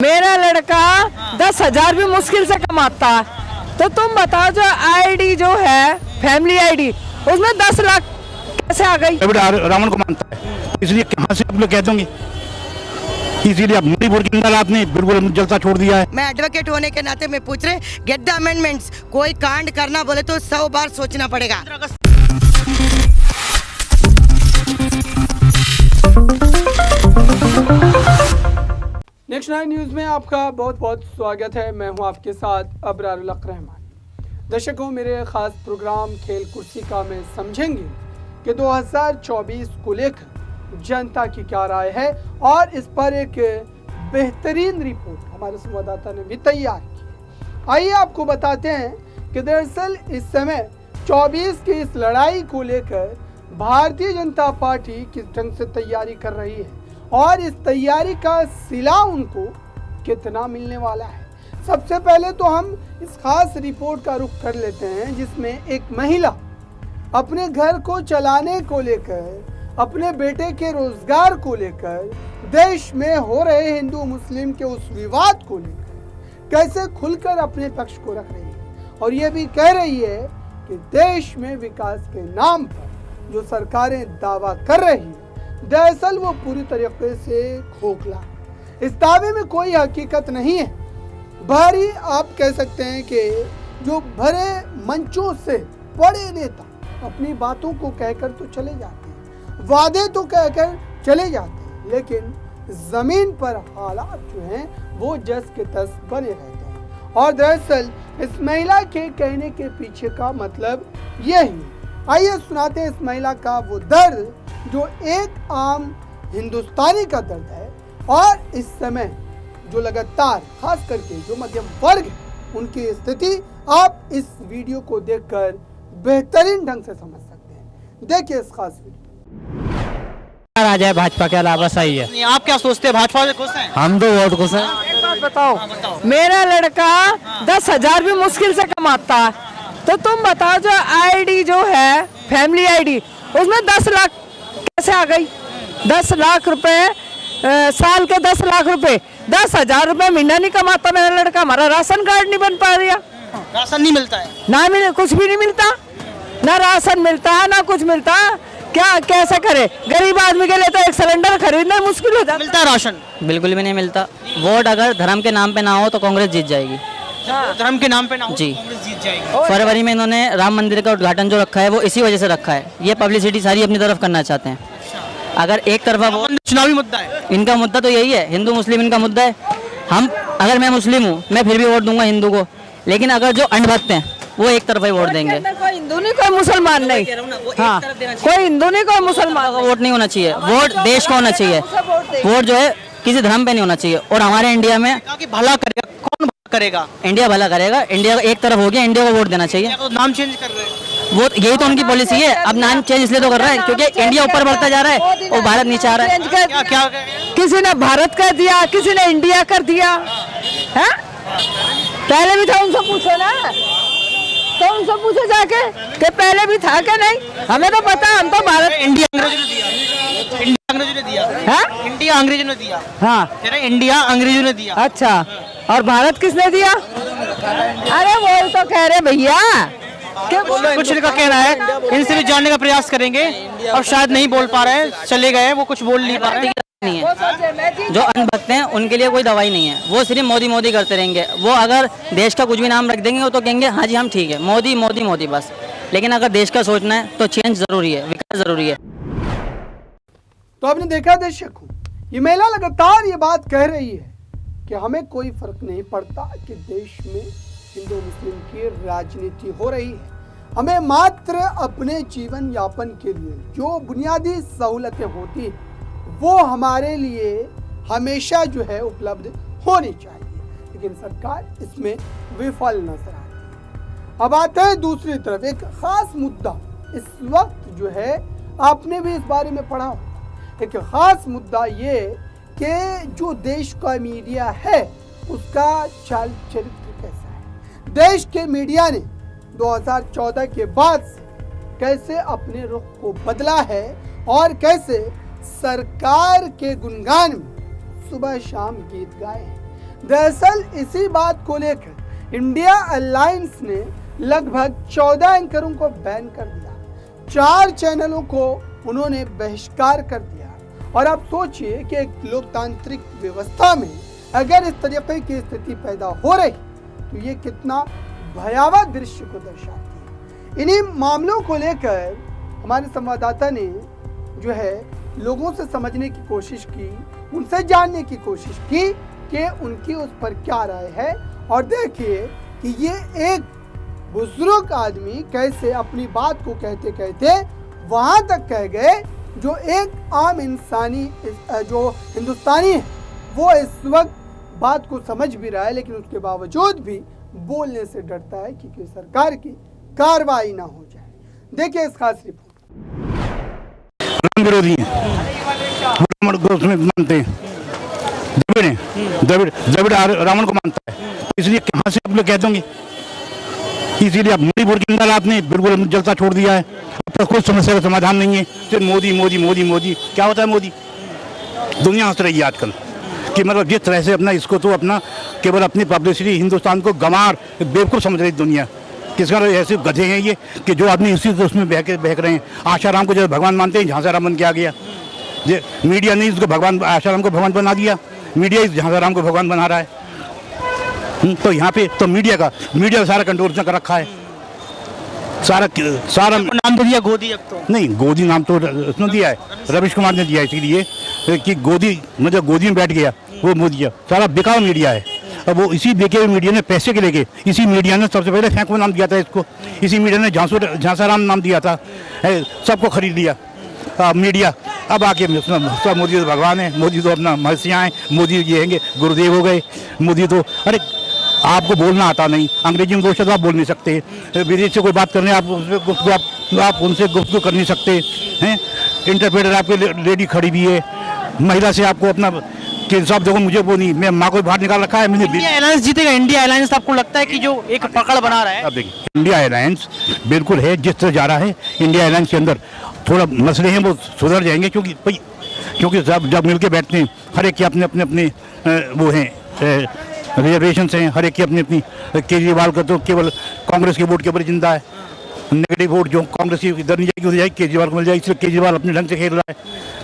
मेरा लड़का 10,000 भी मुश्किल से कमाता, तो तुम बताओ जो आईडी जो है फैमिली आईडी उसमें 10 लाख कैसे आ गई? रावण को मानता है, इसलिए कहाँ से आप लोग कह दोगे, इसीलिए अब मणिपुर के अंदर आपने बिल्कुल जलसा छोड़ दिया है। मैं एडवोकेट होने के नाते मैं पूछ रहे, गेट द अमेंडमेंट्स। कोई कांड करना बोले तो 100 बार सोचना पड़ेगा। नेक्स्ट 9 न्यूज़ में आपका बहुत बहुत स्वागत है। मैं हूं आपके साथ अबरारुल हक रहमान। दर्शकों, मेरे ख़ास प्रोग्राम खेल कुर्सी का में समझेंगे कि 2024 को लेकर जनता की क्या राय है और इस पर एक बेहतरीन रिपोर्ट हमारे संवाददाता ने भी तैयार की। आइए आपको बताते हैं कि दरअसल इस समय 24 की इस लड़ाई को लेकर भारतीय जनता पार्टी किस ढंग से तैयारी कर रही है और इस तैयारी का सिला उनको कितना मिलने वाला है। सबसे पहले तो हम इस खास रिपोर्ट का रुख कर लेते हैं जिसमें एक महिला अपने घर को चलाने को लेकर, अपने बेटे के रोजगार को लेकर, देश में हो रहे हिंदू मुस्लिम के उस विवाद को लेकर कैसे खुलकर अपने पक्ष को रख रही है और ये भी कह रही है कि देश में विकास के नाम पर जो सरकारें दावा कर रही है दरअसल वो पूरी तरीके से खोखला। इस दावे में कोई हकीकत नहीं है। भारी आप कह सकते हैं कि जो भरे मंचों से बड़े नेता अपनी बातों को कहकर तो चले जाते हैं, वादे तो कहकर चले जाते हैं, लेकिन जमीन पर हालात जो हैं वो जस के तस बने रहते हैं। और दरअसल इस महिला के कहने के पीछे का मतलब यही। आइए सुनाते हैं इस महिला का वो दर्द जो एक आम हिंदुस्तानी का दर्द है और इस समय जो लगातार खास करके जो मध्यम वर्ग है उनकी स्थिति आप इस वीडियो को देखकर बेहतरीन ढंग से समझ सकते हैं। देखिए इस खास वीडियो। आ जाए भाजपा के अलावा सही है। आप क्या सोचते हैं, भाजपा से खुश हैं? हम तो वोट खुश हैं। एक बात बताओ, मेरा लड़का 10,000 भी मुश्किल से कमाता, तो तुम बताओ जो आईडी जो है फैमिली आईडी उसमें 10 लाख कैसे आ गई? 10 लाख रुपए साल के 10 लाख रुपए, 10,000 रुपए महीना नहीं कमाता मेरा लड़का। हमारा राशन कार्ड नहीं बन पा रहा, राशन नहीं मिलता है, ना मिले, कुछ भी नहीं मिलता, ना राशन मिलता है ना कुछ मिलता। क्या कैसे करे? गरीब आदमी के लिए तो एक सिलेंडर खरीदना मुश्किल हो जाता। मिलता है राशन? बिल्कुल भी नहीं मिलता। वोट अगर धर्म के नाम पे ना हो तो कांग्रेस जीत जाएगी। धर्म के नाम पे ना हो जी। तो कांग्रेस जीत जाएगी। फरवरी में इन्होंने राम मंदिर का उद्घाटन जो रखा है वो इसी वजह से रखा है। ये पब्लिसिटी सारी अपनी तरफ करना चाहते हैं। अगर एक तरफा वो चुनावी मुद्दा है, इनका मुद्दा तो यही है, हिंदू मुस्लिम इनका मुद्दा है। हम अगर मैं मुस्लिम हूँ मैं फिर भी वोट दूंगा हिंदू को, लेकिन अगर जो अंधभक्त हैं वो एक तरफा ही वोट देंगे। कोई हिंदू नहीं कोई मुसलमान नहीं, हाँ कोई हिंदू नहीं कोई मुसलमान का वोट नहीं होना चाहिए। वोट देश को होना चाहिए। वोट जो है किसी धर्म पे नहीं होना चाहिए। और हमारे इंडिया में कि भला करेगा, कौन भला करेगा? इंडिया भला करेगा। इंडिया एक तरफ हो गया, इंडिया को वोट देना चाहिए। तो नाम चेंज कर रहे हैं, वो यही तो उनकी पॉलिसी है। अब नाम चेंज इसलिए तो कर रहा है क्योंकि इंडिया ऊपर बढ़ता जा रहा है और भारत नीचे आ रहा है। क्या क्या किसी ने भारत कर दिया, किसी ने इंडिया कर दिया है। पहले भी था, उनसे पूछो ना, तो उनसे पूछो जाके कि पहले भी था क्या? नहीं, हमें तो पता, हम तो भारत। इंडिया अंग्रेजों ने दिया, इंडिया अंग्रेजों ने दिया है, इंडिया अंग्रेजों ने दिया। हाँ कह रहे इंडिया अंग्रेजों ने दिया। अच्छा, और भारत किसने दिया? अरे वो तो कह रहे भैया कुछ का कहना है, इनसे भी जानने का प्रयास करेंगे। अब शायद नहीं बोल पा रहे हैं, चले गए, वो कुछ बोल नहीं पा रहे हैं। नहीं है, जो अंधभक्त हैं उनके लिए कोई दवाई नहीं है। वो सिर्फ मोदी मोदी करते रहेंगे। वो अगर देश का कुछ भी नाम रख देंगे तो कहेंगे हाँ जी हम ठीक है, मोदी मोदी मोदी बस। लेकिन अगर देश का सोचना है तो चेंज जरूरी है, विकास जरूरी है। तो आपने देखा दर्शकों, ये महिला लगातार ये बात कह रही है कि हमें कोई फर्क नहीं पड़ता कि देश में हिंदू मुस्लिम की राजनीति हो रही है। हमें मात्र अपने जीवन यापन के लिए जो बुनियादी सहूलतें होती हैं वो हमारे लिए हमेशा जो है उपलब्ध होनी चाहिए, लेकिन सरकार इसमें विफल नजर आती है। अब आते हैं दूसरी तरफ, एक खास मुद्दा इस वक्त जो है आपने भी इस बारे में पढ़ा हो। एक खास मुद्दा ये कि जो देश का मीडिया है उसका चाल चरित्र कैसा है। देश के मीडिया ने 2014 के बाद से कैसे अपने रुख को बदला है और कैसे सरकार के गुणगान में सुबह शाम गीत गाए हैं। दरअसल इसी बात को लेकर इंडिया अलायंस ने लगभग 14 एंकरों को बैन कर दिया, 4 चैनलों को उन्होंने बहिष्कार कर दिया। और आप सोचिए कि एक लोकतांत्रिक व्यवस्था में अगर इस तरीके की स्थिति पैदा हो रही तो ये कितना भयावह दृश्य को दर्शाती है। इन्हीं मामलों को लेकर हमारे संवाददाता ने जो है लोगों से समझने की कोशिश की, उनसे जानने की कोशिश की कि उनकी उस पर क्या राय है। और देखिए कि ये एक बुजुर्ग आदमी कैसे अपनी बात को कहते कहते वहां तक कह गए जो एक आम इंसानी जो हिंदुस्तानी है वो इस वक्त बात को समझ भी रहा है, लेकिन उसके बावजूद भी बोलने से डरता है कि सरकार की कार्रवाई ना हो जाए। देखिए इस खास रिपोर्ट। विरोधी मानते हैं, द्रविड़ रावण को मानता है, इसलिए कहाँ से आप लोग कह दोगे। इसीलिए अब मणिपुर की इंदालात ने बिल्कुल जलता छोड़ दिया है। अब तक कोई समस्या का समाधान नहीं है, सिर्फ मोदी मोदी मोदी मोदी। क्या होता है मोदी? दुनिया हंस रही है आजकल कि मतलब जिस तरह से अपना इसको तो अपना केवल अपनी पब्लिसिटी हिंदुस्तान को गंवार बेवकूफ़ समझ रही दुनिया। किस कारण ऐसे गधे हैं ये कि जो आदमी इसी उसमें बहक रहे हैं। आशाराम को जब भगवान मानते हैं, झांसाराम बन के आ गया। मीडिया ने इसको भगवान, आशाराम को भगवान बना दिया, मीडिया इस झांसाराम को भगवान बना रहा है। तो यहाँ पे तो मीडिया सारा कंट्रोल कर रखा है। सारा नाम दे दिया गोदी। अब तो नहीं, गोदी नाम तो उसने दिया है, रवीश कुमार ने दिया, इसीलिए कि गोदी मतलब गोदी में बैठ गया वो मोदी। सारा बिकाऊ मीडिया है। अब वो इसी बिके हुए मीडिया ने पैसे के लेके इसी मीडिया ने सबसे पहले फेंको नाम दिया था इसको, इसी मीडिया ने झांसाराम नाम दिया था, सबको खरीद लिया मीडिया। अब आके सब मोदी तो भगवान है, मोदी तो अपना महर्षियाँ हैं, मोदी ये हैं गुरुदेव हो गए मोदी तो। अरे आपको बोलना आता नहीं, अंग्रेजी में 2 शब्द आप बोल नहीं सकते, विदेश से कोई बात करने आप उनसे गुफ्तगू कर नहीं सकते हैं। इंटरप्रेटर आपके लेडी खड़ी भी है, महिला से आपको अपना कि साहब देखो मुझे वो नहीं, मैं माँ को बाहर निकाल रखा है मैंने। इंडिया अलायंस जीतेगा? इंडिया अलायंस आपको लगता है कि जो एक पकड़ बना रहा है? अब देखिए इंडिया अलायंस बिल्कुल है, जिस तरह जा रहा है इंडिया अलायंस के अंदर थोड़ा मसले हैं वो सुधर जाएंगे, क्योंकि जब मिल के बैठते हैं हर एक के अपने अपने अपने वो हैं रिजर्वेशन हैं, हर एक की अपनी अपनी। केजरीवाल का तो केवल कांग्रेस के वोट के ऊपर जिंदा है, नेगेटिव वोट जो कांग्रेस की इधर नहीं जाएगी उधर जाएगी, केजरीवाल को मिल जाएगी। इसलिए केजरीवाल अपने ढंग से खेल रहा है,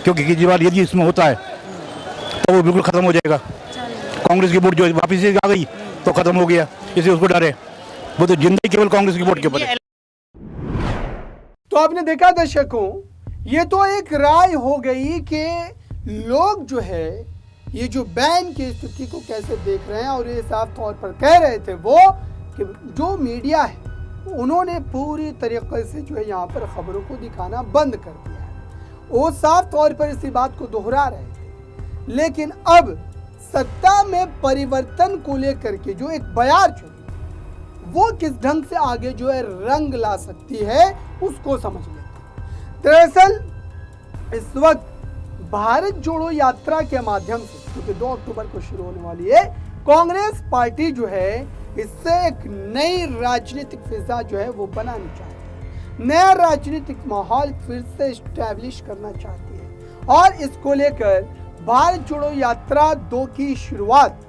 क्योंकि केजरीवाल यदि इसमें होता है तो वो बिल्कुल खत्म हो जाएगा। कांग्रेस की वोट जो वापस से आ गई तो खत्म हो गया, इसलिए उसको डर है, वो तो जिंदगी केवल कांग्रेस की वोट के ऊपर है। तो आपने देखा दर्शकों, ये तो एक राय हो गई कि लोग जो है ये जो बैन की स्थिति को कैसे देख रहे हैं। और ये साफ तौर पर कह रहे थे वो कि जो मीडिया है उन्होंने पूरी तरीके से जो है यहाँ पर खबरों को दिखाना बंद कर दिया है। वो साफ तौर पर इसी बात को दोहरा रहे थे। लेकिन अब सत्ता में परिवर्तन को लेकर के जो एक बयार चुनी वो किस ढंग से आगे जो है रंग ला सकती है उसको समझ लेते। दरअसल इस वक्त भारत जोड़ो यात्रा के माध्यम से, क्योंकि 2 अक्टूबर को शुरू होने वाली है, कांग्रेस पार्टी जो है इससे एक नई राजनीतिक फिजा जो है वो बनानी चाहती है, नया राजनीतिक माहौल फिर से स्टैब्लिश करना चाहती है। और इसको लेकर भारत जोड़ो यात्रा 2 की शुरुआत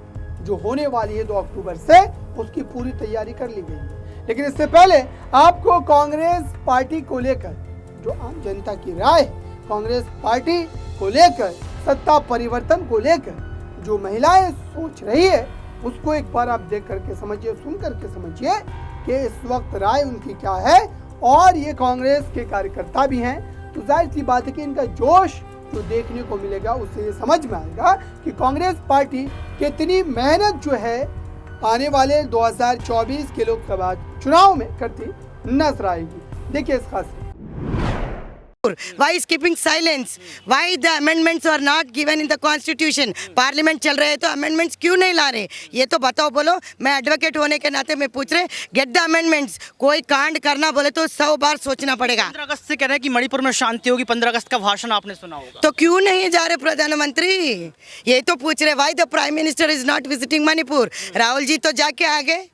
जो होने वाली है 2 अक्टूबर से, उसकी पूरी तैयारी कर ली गई है। लेकिन इससे पहले आपको कांग्रेस पार्टी को लेकर जो आम जनता की राय है, कांग्रेस पार्टी को लेकर, सत्ता परिवर्तन को लेकर जो महिलाएं सोच रही है उसको एक बार आप देख करके समझिए, सुन करके समझिए कि इस वक्त राय उनकी क्या है। और ये कांग्रेस के कार्यकर्ता भी हैं, तो जाहिर सी बात है कि इनका जोश जो देखने को मिलेगा उससे ये समझ में आएगा कि कांग्रेस पार्टी कितनी मेहनत जो है आने वाले 2024 के लोकसभा चुनाव में करती नजर आएगी। देखिए इस खास Why keeping silence? Why the amendments are not given in the constitution? Parliament चल रहे हैं तो अमेंडमेंट्स क्यों नहीं ला रहे? ये तो बताओ, बोलो। मैं एडवोकेट होने के नाते मैं पूछ रहे, गेट द अमेंडमेंट्स। कोई कांड करना बोले तो 100 बार सोचना पड़ेगा। 15 अगस्त से कह रहे हैं कि मणिपुर में शांति होगी, 15 अगस्त का भाषण आपने सुना होगा, तो क्यों नहीं जा रहे प्रधानमंत्री? ये तो पूछ रहे, why the prime minister is not visiting Manipur? Rahul ji तो जाके आ गए।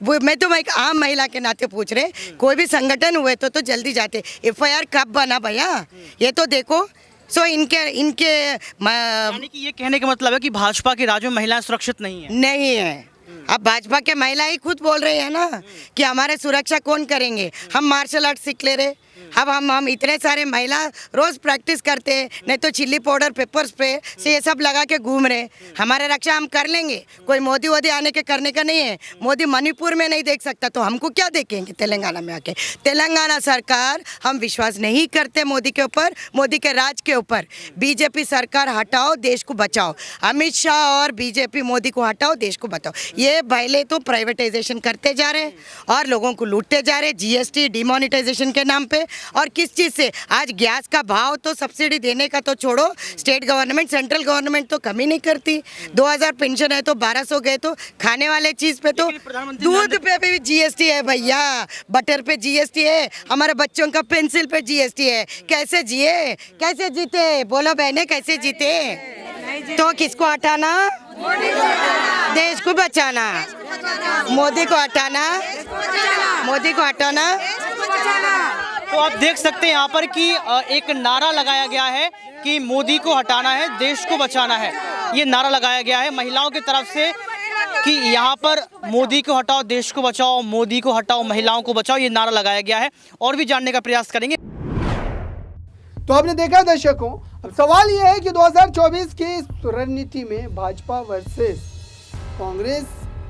वो मैं तो एक आम महिला के नाते पूछ रहे, कोई भी संगठन हुए तो जल्दी जाते। FIR कब बना भैया? ये तो देखो, सो इनके यानी कि ये कहने का मतलब है कि भाजपा के राज में महिलाएं सुरक्षित नहीं है। नहीं है। अब भाजपा के महिला ही खुद बोल रहे हैं ना कि हमारे सुरक्षा कौन करेंगे, हम मार्शल आर्ट सीख ले रहे। अब हम इतने सारे महिला रोज प्रैक्टिस करते हैं, नहीं तो चिल्ली पाउडर पेपर स्प्रे से ये सब लगा के घूम रहे। हमारे रक्षा हम कर लेंगे, कोई मोदी वोदी आने के करने का नहीं है। मोदी मणिपुर में नहीं देख सकता तो हमको क्या देखेंगे तेलंगाना में आके। तेलंगाना सरकार हम विश्वास नहीं करते मोदी के ऊपर, मोदी के राज के ऊपर। बीजेपी सरकार हटाओ, देश को बचाओ। अमित शाह और बीजेपी मोदी को हटाओ, देश को बचाओ। ये पहले तो प्राइवेटाइजेशन करते जा रहे और लोगों को लूटते जा रहे, जीएसटी डिमोनेटाइजेशन के नाम पे। और किस चीज़ से? आज गैस का भाव तो सब्सिडी देने का तो छोड़ो, स्टेट गवर्नमेंट सेंट्रल गवर्नमेंट तो कमी नहीं करती। 2000 पेंशन है तो 1200 गए, तो खाने वाले चीज़ पे तो दूध पे भी जीएसटी है भैया, बटर पे जीएसटी है, हमारे बच्चों का पेंसिल पे जीएसटी है। कैसे जिए, कैसे जीते? बोलो बहने, कैसे जीते? तो किसको हटाना? देश को बचाना। मोदी को हटाना, मोदी को हटाना। तो आप देख सकते हैं यहाँ पर कि एक नारा लगाया गया है कि मोदी को हटाना है, देश को बचाना है। ये नारा लगाया गया है महिलाओं की तरफ से कि यहाँ पर मोदी को हटाओ, देश को बचाओ, मोदी को हटाओ, महिलाओं को बचाओ, ये नारा लगाया गया है। और भी जानने का प्रयास करेंगे। तो आपने देखा दर्शकों, अब सवाल यह है कि 2024 की रणनीति में Bhajpa versus Congress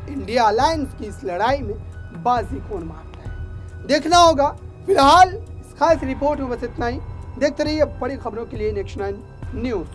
India alliance की इस लड़ाई में बाजी कौन मारता है, देखना होगा। फिलहाल इस खास रिपोर्ट में बस इतना ही। देखते रहिए बड़ी खबरों के लिए नेक्स्ट 9 न्यूज़।